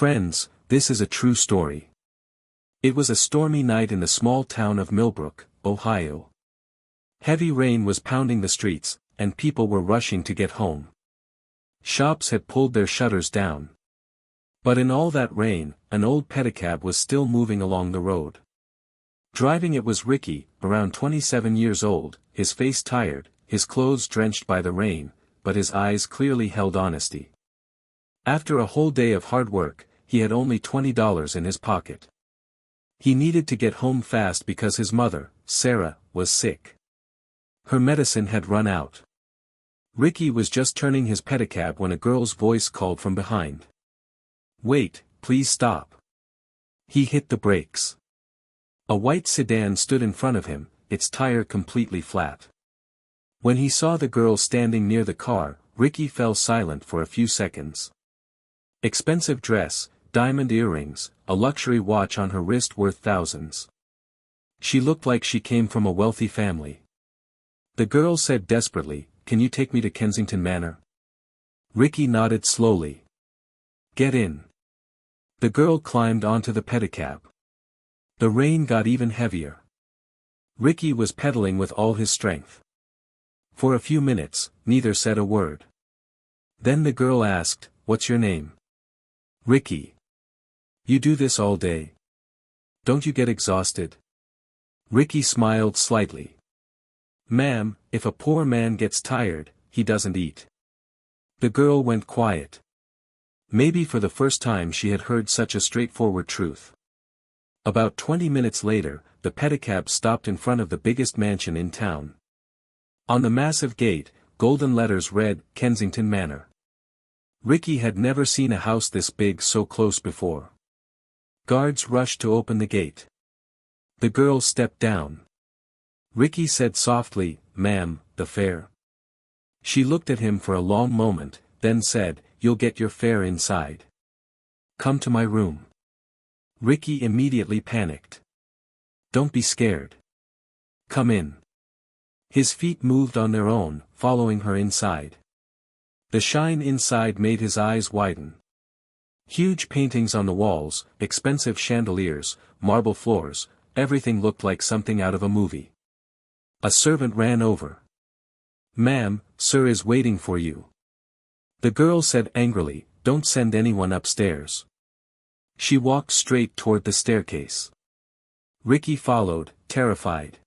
Friends, this is a true story. It was a stormy night in the small town of Millbrook, Ohio. Heavy rain was pounding the streets, and people were rushing to get home. Shops had pulled their shutters down. But in all that rain, an old pedicab was still moving along the road. Driving it was Ricky, around 27 years old, his face tired, his clothes drenched by the rain, but his eyes clearly held honesty. After a whole day of hard work, he had only $20 in his pocket. He needed to get home fast because his mother, Sarah, was sick. Her medicine had run out. Ricky was just turning his pedicab when a girl's voice called from behind. "Wait, please stop." He hit the brakes. A white sedan stood in front of him, its tire completely flat. When he saw the girl standing near the car, Ricky fell silent for a few seconds. Expensive dress, diamond earrings, a luxury watch on her wrist worth thousands. She looked like she came from a wealthy family. The girl said desperately, "Can you take me to Kensington Manor?" Ricky nodded slowly. "Get in." The girl climbed onto the pedicab. The rain got even heavier. Ricky was pedaling with all his strength. For a few minutes, neither said a word. Then the girl asked, "What's your name?" "Ricky." "You do this all day? Don't you get exhausted?" Ricky smiled slightly. "Ma'am, if a poor man gets tired, he doesn't eat." The girl went quiet. Maybe for the first time she had heard such a straightforward truth. About 20 minutes later, the pedicab stopped in front of the biggest mansion in town. On the massive gate, golden letters read, "Kensington Manor." Ricky had never seen a house this big so close before. Guards rushed to open the gate. The girl stepped down. Ricky said softly, "Ma'am, the fare." She looked at him for a long moment, then said, "You'll get your fare inside. Come to my room." Ricky immediately panicked. "Don't be scared. Come in." His feet moved on their own, following her inside. The shine inside made his eyes widen. Huge paintings on the walls, expensive chandeliers, marble floors, everything looked like something out of a movie. A servant ran over. "Ma'am, sir is waiting for you." The girl said angrily, "Don't send anyone upstairs." She walked straight toward the staircase. Ricky followed, terrified.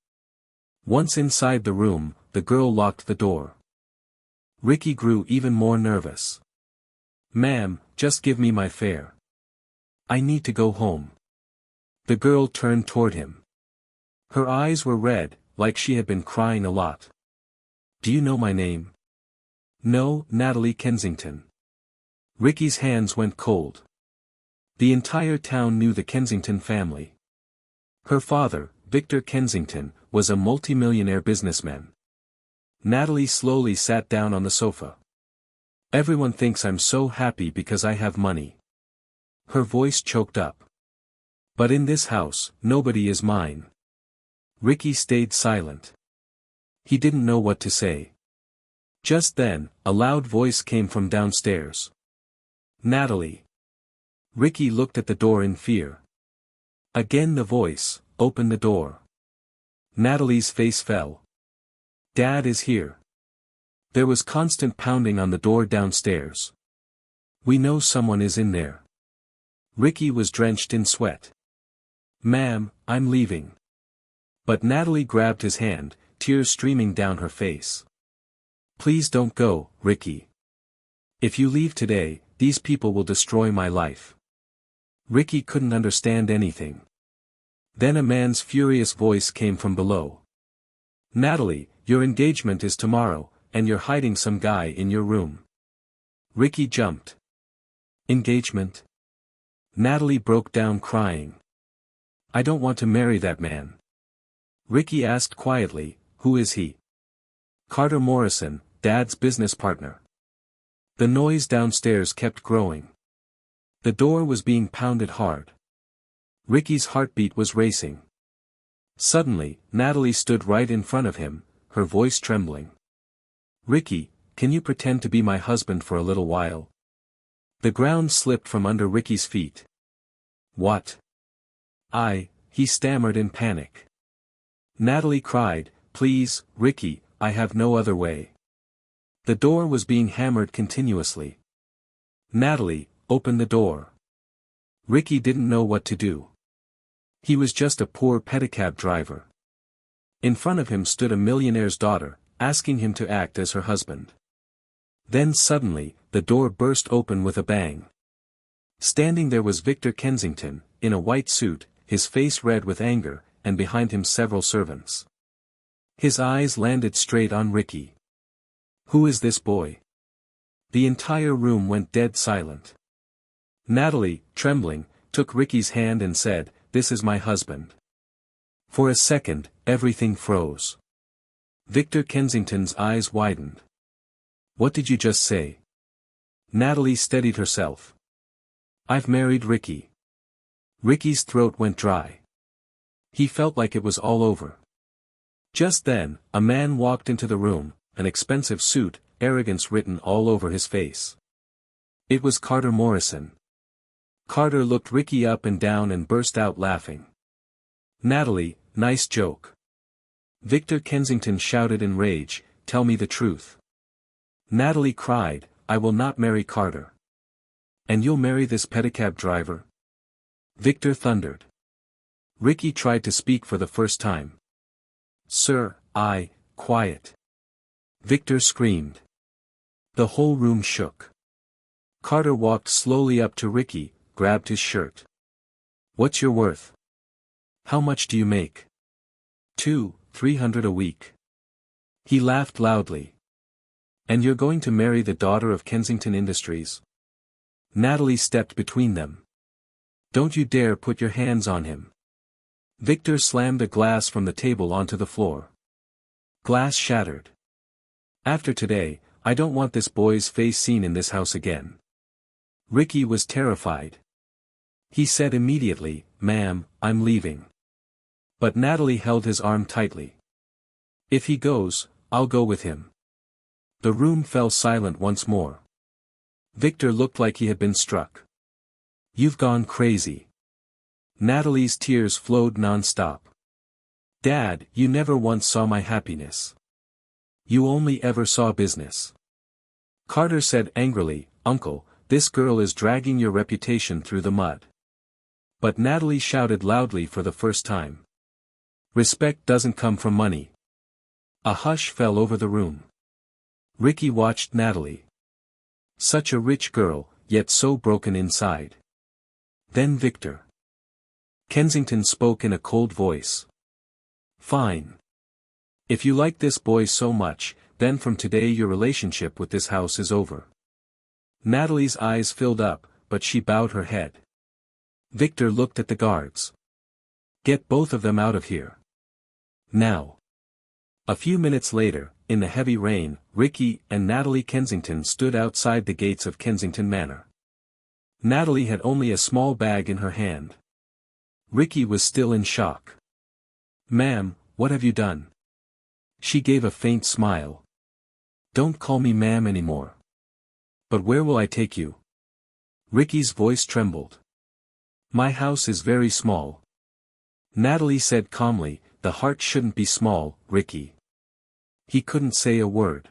Once inside the room, the girl locked the door. Ricky grew even more nervous. "Ma'am, just give me my fare. I need to go home." The girl turned toward him. Her eyes were red, like she had been crying a lot. "Do you know my name?" "No, Natalie Kensington." Ricky's hands went cold. The entire town knew the Kensington family. Her father, Victor Kensington, was a multimillionaire businessman. Natalie slowly sat down on the sofa. "Everyone thinks I'm so happy because I have money." Her voice choked up. "But in this house, nobody is mine." Ricky stayed silent. He didn't know what to say. Just then, a loud voice came from downstairs. "Natalie." Ricky looked at the door in fear. Again the voice, "Open the door." Natalie's face fell. "Dad is here." There was constant pounding on the door downstairs. "We know someone is in there." Ricky was drenched in sweat. "Ma'am, I'm leaving." But Natalie grabbed his hand, tears streaming down her face. "Please don't go, Ricky. If you leave today, these people will destroy my life." Ricky couldn't understand anything. Then a man's furious voice came from below. "Natalie, your engagement is tomorrow, and you're hiding some guy in your room." Ricky jumped. "Engagement?" Natalie broke down crying. "I don't want to marry that man." Ricky asked quietly, "Who is he?" "Carter Morrison, Dad's business partner." The noise downstairs kept growing. The door was being pounded hard. Ricky's heartbeat was racing. Suddenly, Natalie stood right in front of him, her voice trembling. "Ricky, can you pretend to be my husband for a little while?" The ground slipped from under Ricky's feet. What? He stammered in panic. Natalie cried, please, Ricky, I have no other way. The door was being hammered continuously. Natalie, open the door. Ricky didn't know what to do. He was just a poor pedicab driver. In front of him stood a millionaire's daughter, asking him to act as her husband. Then suddenly, the door burst open with a bang. Standing there was Victor Kensington, in a white suit, his face red with anger, and behind him several servants. His eyes landed straight on Ricky. Who is this boy? The entire room went dead silent. Natalie, trembling, took Ricky's hand and said, "This is my husband." For a second, everything froze. Victor Kensington's eyes widened. What did you just say? Natalie steadied herself. I've married Ricky. Ricky's throat went dry. He felt like it was all over. Just then, a man walked into the room, an expensive suit, arrogance written all over his face. It was Carter Morrison. Carter looked Ricky up and down and burst out laughing. Natalie, nice joke. Victor Kensington shouted in rage, tell me the truth. Natalie cried, I will not marry Carter. And you'll marry this pedicab driver? Victor thundered. Ricky tried to speak for the first time. Sir, quiet. Victor screamed. The whole room shook. Carter walked slowly up to Ricky, grabbed his shirt. What's your worth? How much do you make? 300 a week. He laughed loudly. And you're going to marry the daughter of Kensington Industries? Natalie stepped between them. Don't you dare put your hands on him. Victor slammed a glass from the table onto the floor. Glass shattered. After today, I don't want this boy's face seen in this house again. Ricky was terrified. He said immediately, Ma'am, I'm leaving. But Natalie held his arm tightly. If he goes, I'll go with him. The room fell silent once more. Victor looked like he had been struck. You've gone crazy. Natalie's tears flowed non-stop. Dad, you never once saw my happiness. You only ever saw business. Carter said angrily, Uncle, this girl is dragging your reputation through the mud. But Natalie shouted loudly for the first time. Respect doesn't come from money. A hush fell over the room. Ricky watched Natalie. Such a rich girl, yet so broken inside. Then Victor. Kensington spoke in a cold voice. Fine. If you like this boy so much, then from today your relationship with this house is over. Natalie's eyes filled up, but she bowed her head. Victor looked at the guards. Get both of them out of here. Now. A few minutes later, in the heavy rain, Ricky and Natalie Kensington stood outside the gates of Kensington Manor. Natalie had only a small bag in her hand. Ricky was still in shock. Ma'am, what have you done? She gave a faint smile. Don't call me ma'am anymore. But where will I take you? Ricky's voice trembled. My house is very small. Natalie said calmly, the heart shouldn't be small, Ricky. He couldn't say a word.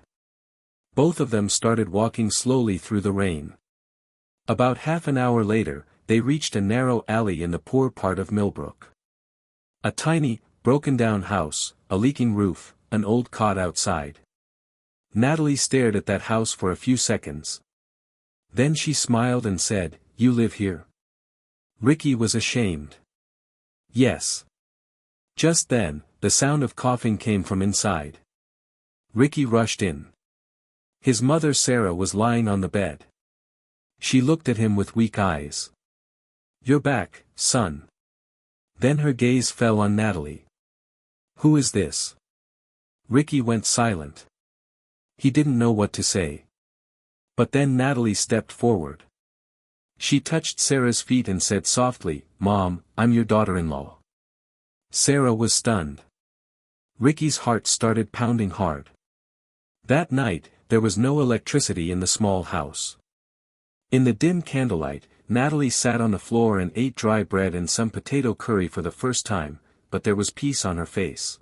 Both of them started walking slowly through the rain. About half an hour later, they reached a narrow alley in the poor part of Millbrook. A tiny, broken-down house, a leaking roof, an old cot outside. Natalie stared at that house for a few seconds. Then she smiled and said, You live here? Ricky was ashamed. Yes. Just then, the sound of coughing came from inside. Ricky rushed in. His mother Sarah was lying on the bed. She looked at him with weak eyes. You're back, son. Then her gaze fell on Natalie. Who is this? Ricky went silent. He didn't know what to say. But then Natalie stepped forward. She touched Sarah's feet and said softly, Mom, I'm your daughter-in-law. Sarah was stunned. Ricky's heart started pounding hard. That night, there was no electricity in the small house. In the dim candlelight, Natalie sat on the floor and ate dry bread and some potato curry for the first time, but there was peace on her face.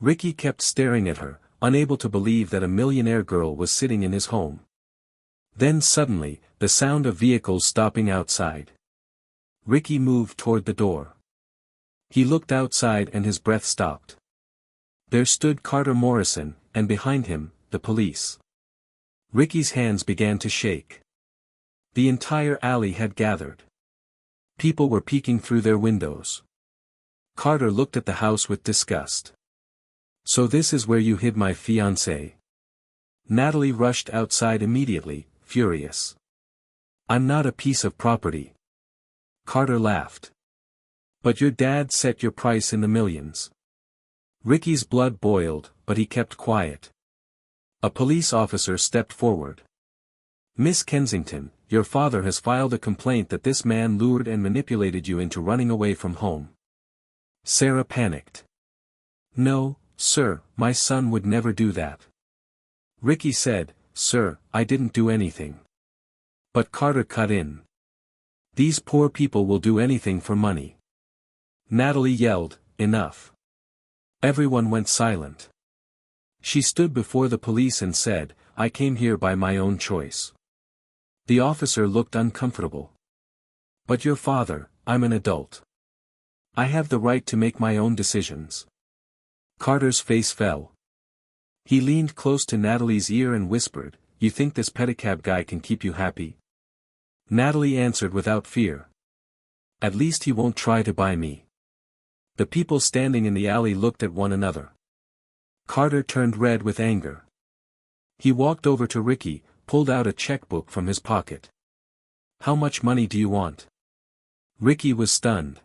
Ricky kept staring at her, unable to believe that a millionaire girl was sitting in his home. Then suddenly, the sound of vehicles stopping outside. Ricky moved toward the door. He looked outside and his breath stopped. There stood Carter Morrison, and behind him, the police. Ricky's hands began to shake. The entire alley had gathered. People were peeking through their windows. Carter looked at the house with disgust. "So this is where you hid my fiancée?" Natalie rushed outside immediately, furious. "I'm not a piece of property." Carter laughed. "But your dad set your price in the millions." Ricky's blood boiled, but he kept quiet. A police officer stepped forward. "Miss Kensington, your father has filed a complaint that this man lured and manipulated you into running away from home." Sarah panicked. "No, sir, my son would never do that." Ricky said, "Sir, I didn't do anything." But Carter cut in. "These poor people will do anything for money." Natalie yelled, "Enough." Everyone went silent. She stood before the police and said, "I came here by my own choice." The officer looked uncomfortable. "But your father, I'm an adult. I have the right to make my own decisions." Carter's face fell. He leaned close to Natalie's ear and whispered, "You think this pedicab guy can keep you happy?" Natalie answered without fear. "At least he won't try to buy me." The people standing in the alley looked at one another. Carter turned red with anger. He walked over to Ricky, pulled out a checkbook from his pocket. "How much money do you want?" Ricky was stunned.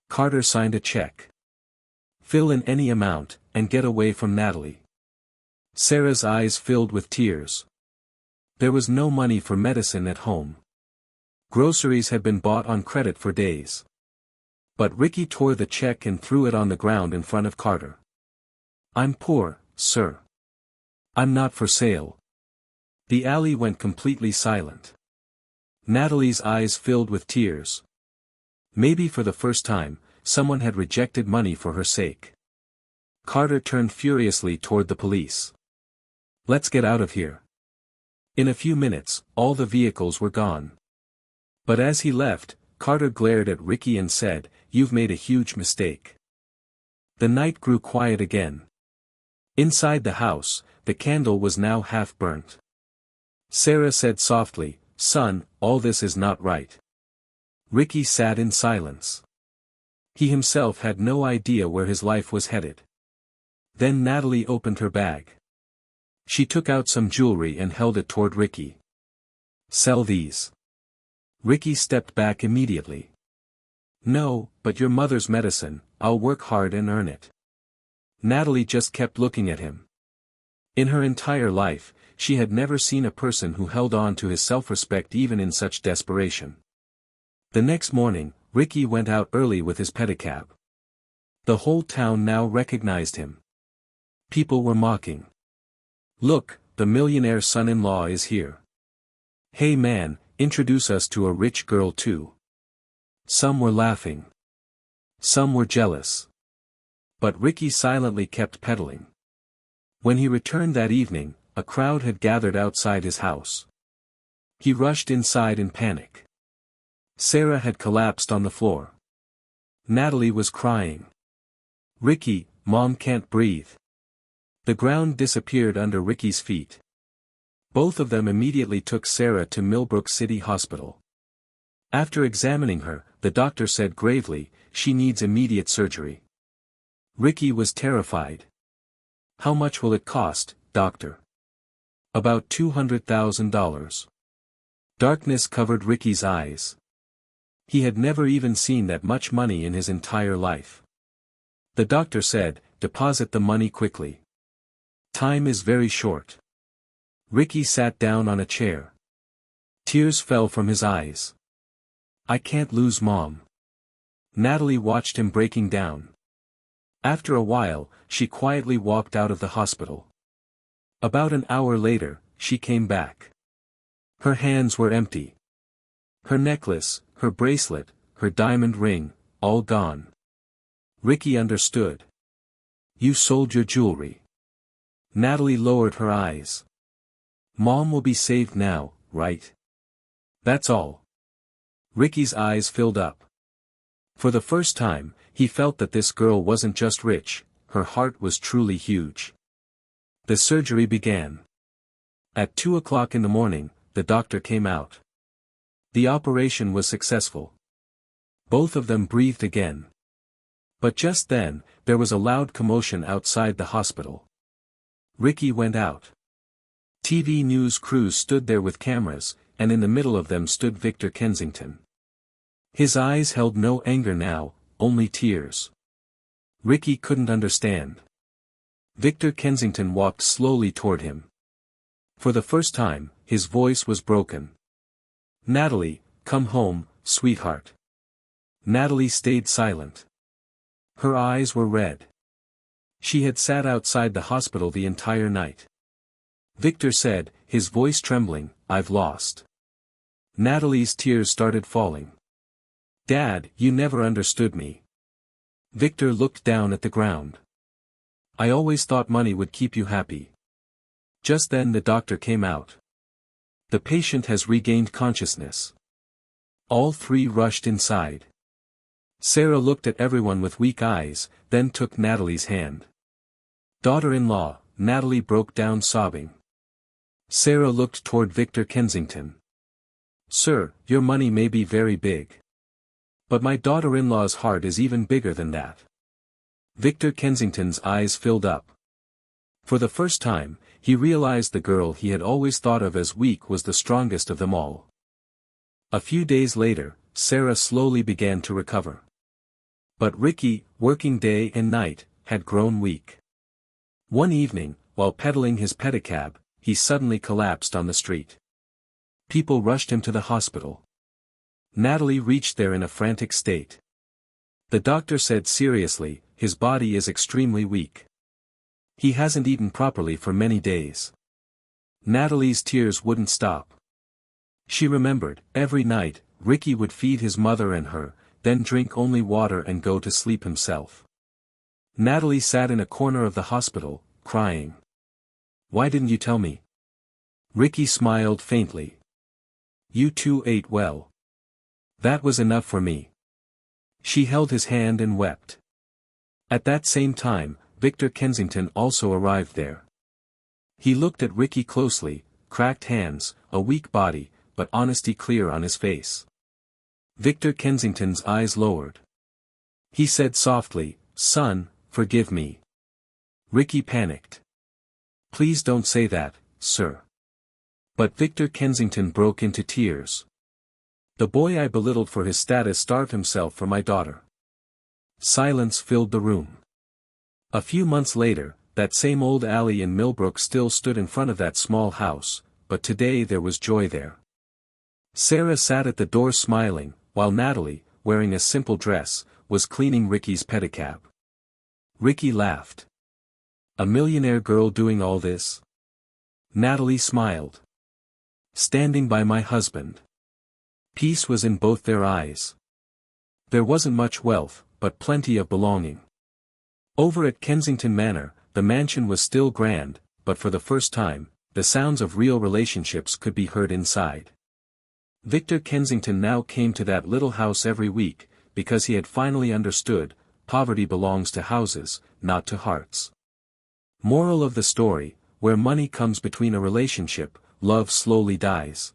Carter signed a check. "Fill in any amount, and get away from Natalie." Sarah's eyes filled with tears. There was no money for medicine at home. Groceries had been bought on credit for days. But Ricky tore the check and threw it on the ground in front of Carter. "I'm poor, sir. I'm not for sale." The alley went completely silent. Natalie's eyes filled with tears. Maybe for the first time, someone had rejected money for her sake. Carter turned furiously toward the police. "Let's get out of here." In a few minutes, all the vehicles were gone. But as he left, Carter glared at Ricky and said, "You've made a huge mistake." The night grew quiet again. Inside the house, the candle was now half burnt. Sarah said softly, "Son, all this is not right." Ricky sat in silence. He himself had no idea where his life was headed. Then Natalie opened her bag. She took out some jewelry and held it toward Ricky. "Sell these." Ricky stepped back immediately. "No, but your mother's medicine, I'll work hard and earn it." Natalie just kept looking at him. In her entire life, she had never seen a person who held on to his self-respect even in such desperation. The next morning, Ricky went out early with his pedicab. The whole town now recognized him. People were mocking. "Look, the millionaire son-in-law is here. Hey man, introduce us to a rich girl too." Some were laughing. Some were jealous. But Ricky silently kept pedaling. When he returned that evening, a crowd had gathered outside his house. He rushed inside in panic. Sarah had collapsed on the floor. Natalie was crying. "Ricky, Mom can't breathe." The ground disappeared under Ricky's feet. Both of them immediately took Sarah to Millbrook City Hospital. After examining her, the doctor said gravely, "She needs immediate surgery." Ricky was terrified. "How much will it cost, doctor?" "About $200,000. Darkness covered Ricky's eyes. He had never even seen that much money in his entire life. The doctor said, "Deposit the money quickly. Time is very short." Ricky sat down on a chair. Tears fell from his eyes. "I can't lose Mom." Natalie watched him breaking down. After a while, she quietly walked out of the hospital. About an hour later, she came back. Her hands were empty. Her necklace, her bracelet, her diamond ring, all gone. Ricky understood. You sold your jewelry. Natalie lowered her eyes. Mom will be saved now, right? That's all. Ricky's eyes filled up. For the first time, he felt that this girl wasn't just rich, her heart was truly huge. The surgery began. At 2 o'clock in the morning, the doctor came out. The operation was successful. Both of them breathed again. But just then, there was a loud commotion outside the hospital. Ricky went out. TV news crews stood there with cameras, and in the middle of them stood Victor Kensington. His eyes held no anger now, only tears. Ricky couldn't understand. Victor Kensington walked slowly toward him. For the first time, his voice was broken. Natalie, come home, sweetheart. Natalie stayed silent. Her eyes were red. She had sat outside the hospital the entire night. Victor said, his voice trembling, I've lost. Natalie's tears started falling. Dad, you never understood me. Victor looked down at the ground. I always thought money would keep you happy. Just then the doctor came out. The patient has regained consciousness. All three rushed inside. Sarah looked at everyone with weak eyes, then took Natalie's hand. Daughter-in-law, Natalie broke down sobbing. Sarah looked toward Victor Kensington. Sir, your money may be very big. But my daughter-in-law's heart is even bigger than that. Victor Kensington's eyes filled up. For the first time, he realized the girl he had always thought of as weak was the strongest of them all. A few days later, Sarah slowly began to recover. But Ricky, working day and night, had grown weak. One evening, while pedaling his pedicab, he suddenly collapsed on the street. People rushed him to the hospital. Natalie reached there in a frantic state. The doctor said seriously, his body is extremely weak. He hasn't eaten properly for many days. Natalie's tears wouldn't stop. She remembered, every night, Ricky would feed his mother and her, then drink only water and go to sleep himself. Natalie sat in a corner of the hospital, crying. Why didn't you tell me? Ricky smiled faintly. You two ate well. That was enough for me. She held his hand and wept. At that same time, Victor Kensington also arrived there. He looked at Ricky closely, cracked hands, a weak body, but honesty clear on his face. Victor Kensington's eyes lowered. He said softly, Son, forgive me. Ricky panicked. Please don't say that, sir. But Victor Kensington broke into tears. The boy I belittled for his status starved himself for my daughter. Silence filled the room. A few months later, that same old alley in Millbrook still stood in front of that small house, but today there was joy there. Sarah sat at the door smiling, while Natalie, wearing a simple dress, was cleaning Ricky's pedicab. Ricky laughed. A millionaire girl doing all this? Natalie smiled. Standing by my husband. Peace was in both their eyes. There wasn't much wealth, but plenty of belonging. Over at Kensington Manor, the mansion was still grand, but for the first time, the sounds of real relationships could be heard inside. Victor Kensington now came to that little house every week, because he had finally understood, poverty belongs to houses, not to hearts. Moral of the story, where money comes between a relationship, love slowly dies.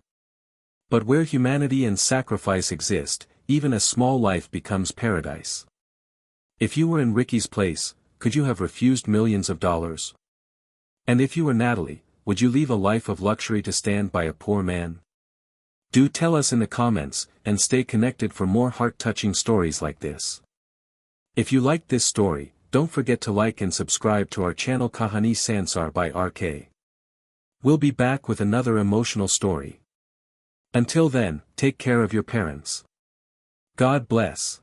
But where humanity and sacrifice exist, even a small life becomes paradise. If you were in Ricky's place, could you have refused millions of dollars? And if you were Natalie, would you leave a life of luxury to stand by a poor man? Do tell us in the comments, and stay connected for more heart-touching stories like this. If you liked this story, don't forget to like and subscribe to our channel Kahani Sansar by RK. We'll be back with another emotional story. Until then, take care of your parents. God bless.